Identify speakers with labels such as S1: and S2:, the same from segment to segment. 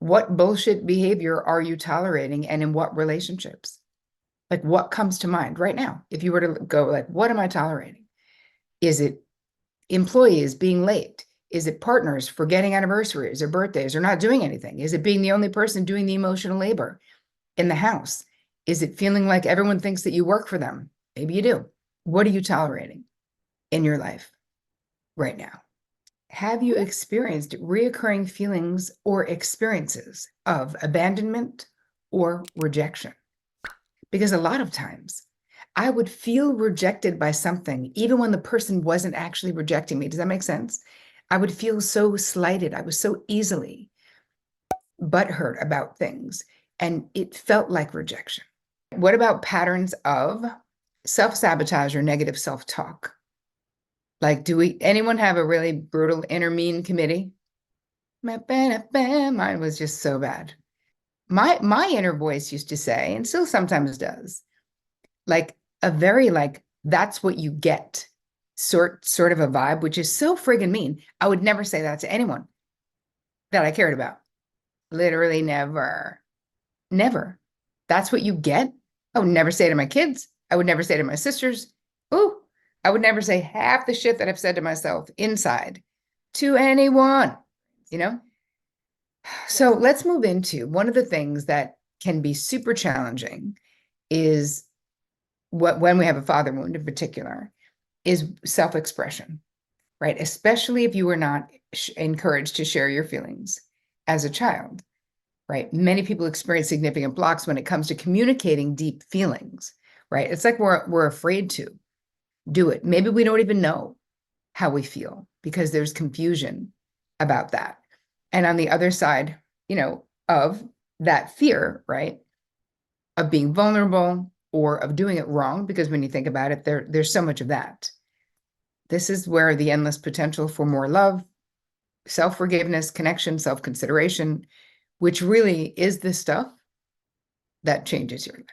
S1: What bullshit behavior are you tolerating and in what relationships? Like what comes to mind right now? If you were to go like, what am I tolerating? Is it employees being late? Is it partners forgetting anniversaries or birthdays or not doing anything? Is it being the only person doing the emotional labor in the house? Is it feeling like everyone thinks that you work for them? Maybe you do. What are you tolerating in your life right now? Have you experienced reoccurring feelings or experiences of abandonment or rejection? Because a lot of times I would feel rejected by something, even when the person wasn't actually rejecting me. Does that make sense? I would feel so slighted. I was so easily butthurt about things, and it felt like rejection. What about patterns of self-sabotage or negative self-talk? Like, anyone have a really brutal inner mean committee? Mine was just so bad. My inner voice used to say, and still sometimes does, like a very like, that's what you get sort of a vibe, which is so friggin' mean. I would never say that to anyone that I cared about. Literally never. Never. That's what you get. I would never say to my kids. I would never say to my sisters. Ooh, I would never say half the shit that I've said to myself inside to anyone, you know? So let's move into one of the things that can be super challenging is when we have a father wound in particular, is self-expression, right? Especially if you were not encouraged to share your feelings as a child, right? Many people experience significant blocks when it comes to communicating deep feelings, right? It's like we're afraid to do it. Maybe we don't even know how we feel because there's confusion about that. And on the other side, of that fear, right, of being vulnerable or of doing it wrong, because when you think about it, there's so much of that. This is where the endless potential for more love, self-forgiveness, connection, self-consideration, which really is the stuff that changes your life.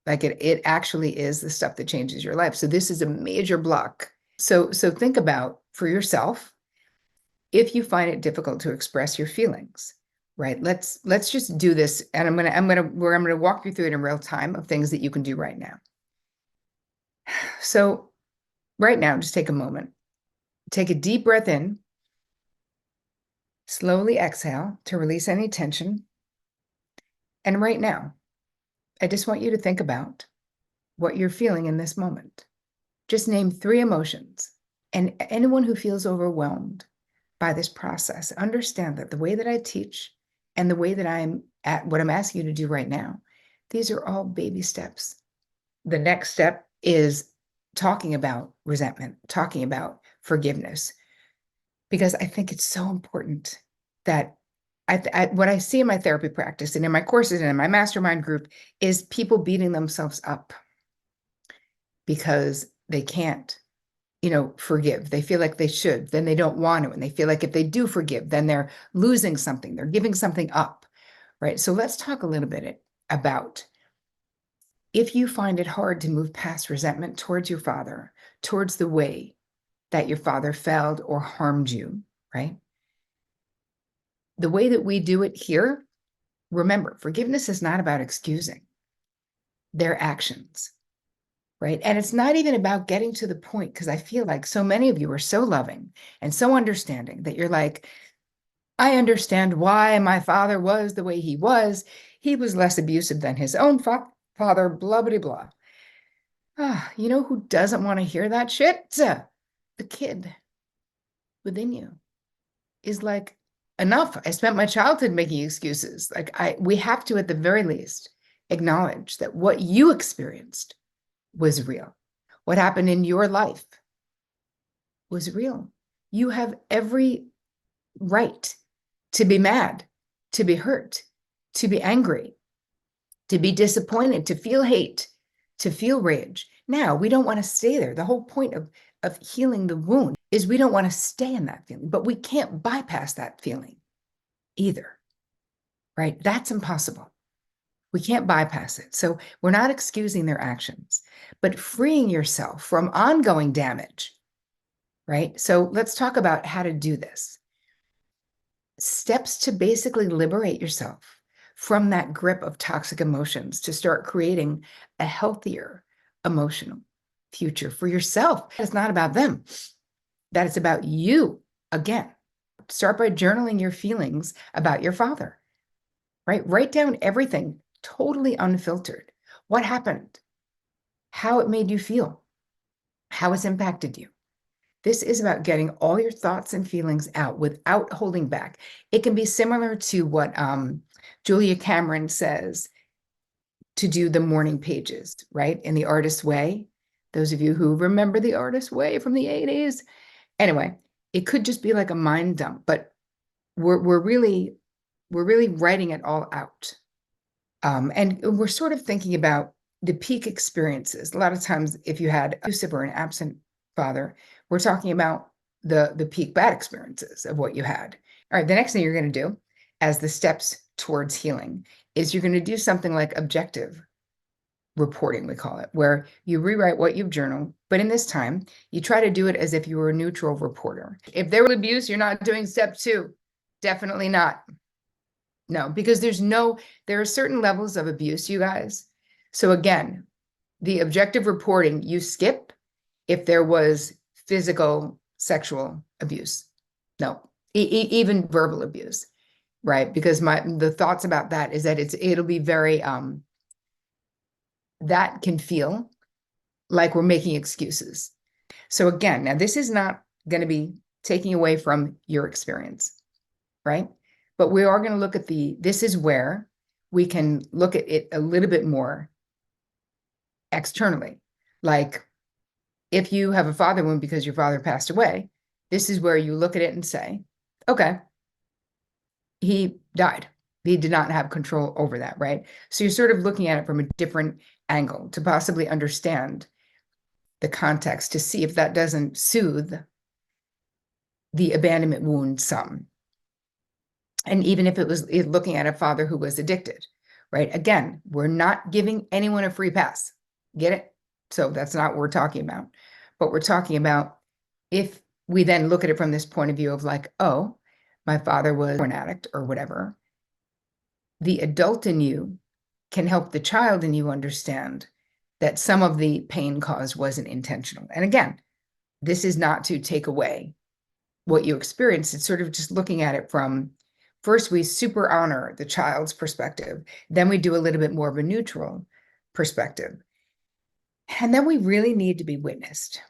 S1: Like it actually is the stuff that changes your life. So this is a major block. So think about for yourself, if you find it difficult to express your feelings, right? Let's just do this. And I'm gonna walk you through it in real time of things that you can do right now. So right now, just take a moment. Take a deep breath in. Slowly exhale to release any tension. And right now, I just want you to think about what you're feeling in this moment. Just name 3 emotions. And anyone who feels overwhelmed by this process, understand that the way that I teach and the way that what I'm asking you to do right now, these are all baby steps. The next step is talking about resentment, talking about forgiveness, because I think it's so important that what I see in my therapy practice and in my courses and in my mastermind group is people beating themselves up because they can't, forgive. They feel like they should, then they don't want to. And they feel like if they do forgive, then they're losing something, they're giving something up, right? So let's talk a little bit about if you find it hard to move past resentment towards your father, towards the way that your father failed or harmed you, right? The way that we do it here, remember, forgiveness is not about excusing their actions, right? And it's not even about getting to the point, because I feel like so many of you are so loving and so understanding that you're like, I understand why my father was the way he was. He was less abusive than his own father, blah, blah, blah. You know who doesn't want to hear that shit? The kid within you is like, enough. I spent my childhood making excuses. Like we have to, at the very least, acknowledge that what you experienced was real. What happened in your life was real. You have every right to be mad, to be hurt, to be angry, to be disappointed, to feel hate, to feel rage. Now, we don't want to stay there. The whole point of healing the wound is we don't want to stay in that feeling, but we can't bypass that feeling either, right? That's impossible. We can't bypass it. So we're not excusing their actions, but freeing yourself from ongoing damage, right? So let's talk about how to do this. steps to basically liberate yourself from that grip of toxic emotions to start creating a healthier emotional future for yourself. It's not about them, that it's about you. Again, start by journaling your feelings about your father, right? Write down everything totally unfiltered. What happened? How it made you feel? How it's impacted you? This is about getting all your thoughts and feelings out without holding back. It can be similar to what Julia Cameron says to do the morning pages, right? In The Artist's Way. Those of you who remember The Artist's Way from the 80s. Anyway, it could just be like a mind dump, but we're really writing it all out. And we're sort of thinking about the peak experiences. A lot of times, if you had abusive or an absent father, we're talking about the peak bad experiences of what you had. All right, the next thing you're going to do as the steps towards healing is you're going to do something like objective reporting, we call it, where you rewrite what you've journaled, but in this time, you try to do it as if you were a neutral reporter. If there was abuse, you're not doing step 2. Definitely not. No, because there are certain levels of abuse, you guys. So again, the objective reporting, you skip if there was physical, sexual abuse. No, even verbal abuse, right? Because the thoughts about that is that it'll be very, that can feel like we're making excuses. So again, now this is not going to be taking away from your experience, right? But we are going to look at this is where we can look at it a little bit more externally. Like if you have a father wound because your father passed away, this is where you look at it and say, okay, he died. He did not have control over that, right? So you're sort of looking at it from a different angle to possibly understand the context to see if that doesn't soothe the abandonment wound some. And even if it was looking at a father who was addicted, right? Again, we're not giving anyone a free pass. Get it? So that's not what we're talking about. But we're talking about if we then look at it from this point of view of like, oh, my father was an addict or whatever, the adult in you can help the child in you understand that some of the pain caused wasn't intentional. And again, this is not to take away what you experienced. It's sort of just looking at it from first, we super honor the child's perspective. Then we do a little bit more of a neutral perspective. And then we really need to be witnessed,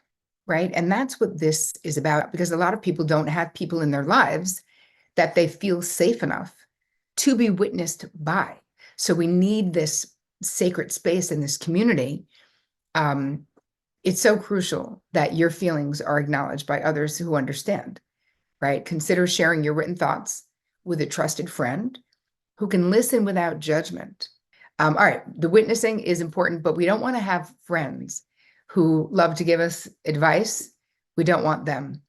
S1: right? And that's what this is about, because a lot of people don't have people in their lives that they feel safe enough to be witnessed by. So we need this sacred space in this community. It's so crucial that your feelings are acknowledged by others who understand, right? Consider sharing your written thoughts with a trusted friend who can listen without judgment. All right, the witnessing is important, but we don't want to have friends who love to give us advice. We don't want them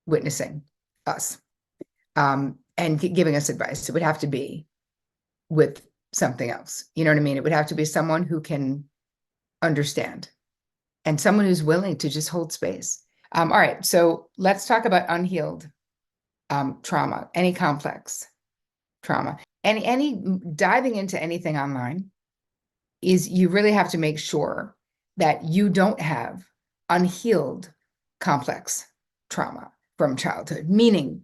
S1: witnessing us and giving us advice. It would have to be with something else. You know what I mean? It would have to be someone who can understand and someone who's willing to just hold space. All right, so let's talk about unhealed trauma, any complex trauma. Any diving into anything online is you really have to make sure that you don't have unhealed complex trauma from childhood, meaning,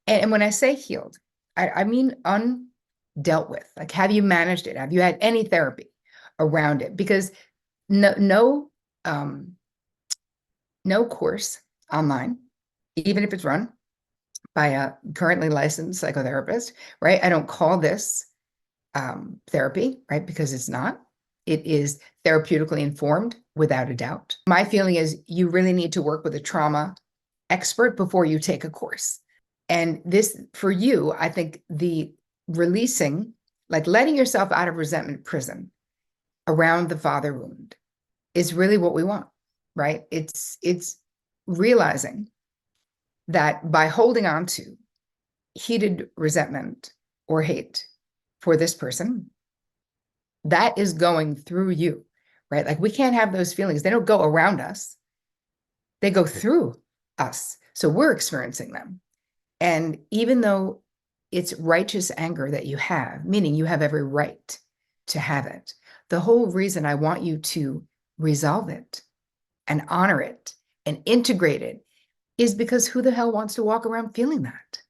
S1: and when I say healed, I mean undealt with. Like, have you managed it? Have you had any therapy around it? Because no course online, even if it's run by a currently licensed psychotherapist, right? I don't call this therapy, right? Because it's not. It is therapeutically informed, without a doubt. My feeling is you really need to work with a trauma expert before you take a course. And this, for you, I think the releasing, like letting yourself out of resentment prison around the father wound is really what we want, right? It's realizing that by holding on to heated resentment or hate for this person, that is going through you, right? Like we can't have those feelings. They don't go around us. They go through us. So we're experiencing them. And even though it's righteous anger that you have, meaning you have every right to have it. The whole reason I want you to resolve it and honor it and integrate it is because who the hell wants to walk around feeling that?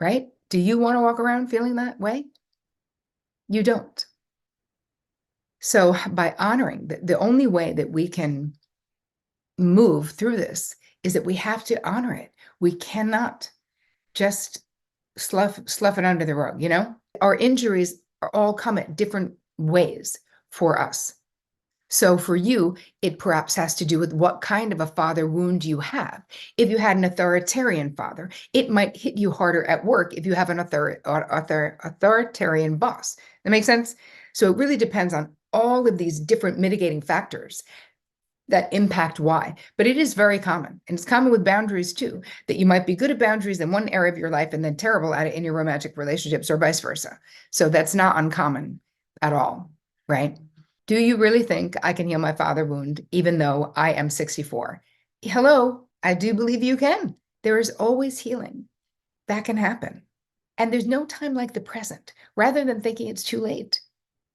S1: Right? Do you want to walk around feeling that way? You don't. So by honoring, the only way that we can move through this is that we have to honor it. We cannot just slough it under the rug, you know? Our injuries are all come at different ways for us. So for you, it perhaps has to do with what kind of a father wound you have. If you had an authoritarian father, it might hit you harder at work if you have an authoritarian boss. That makes sense? So it really depends on all of these different mitigating factors that impact why. But it is very common, and it's common with boundaries too, that you might be good at boundaries in one area of your life and then terrible at it in your romantic relationships or vice versa. So that's not uncommon at all, right? Do you really think I can heal my father wound even though I am 64? Hello, I do believe you can. There is always healing. That can happen. And there's no time like the present, rather than thinking it's too late.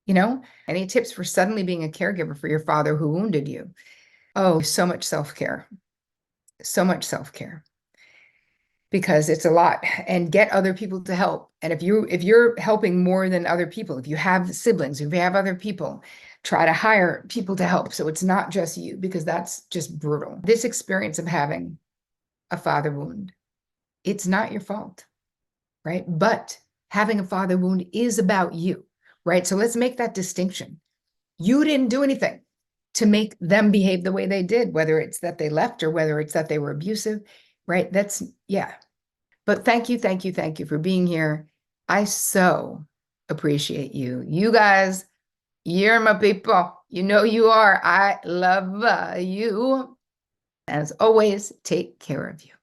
S1: You know, any tips for suddenly being a caregiver for your father who wounded you? Oh, so much self-care, because it's a lot. And get other people to help. And if you're helping more than other people, if you have siblings, if you have other people, try to hire people to help. So it's not just you, because that's just brutal. This experience of having a father wound, it's not your fault, right? But having a father wound is about you, right? So let's make that distinction. You didn't do anything to make them behave the way they did, whether it's that they left or whether it's that they were abusive, right? That's, yeah. But thank you for being here. I so appreciate you. You guys, you're my people. You know you are. I love you. As always, take care of you.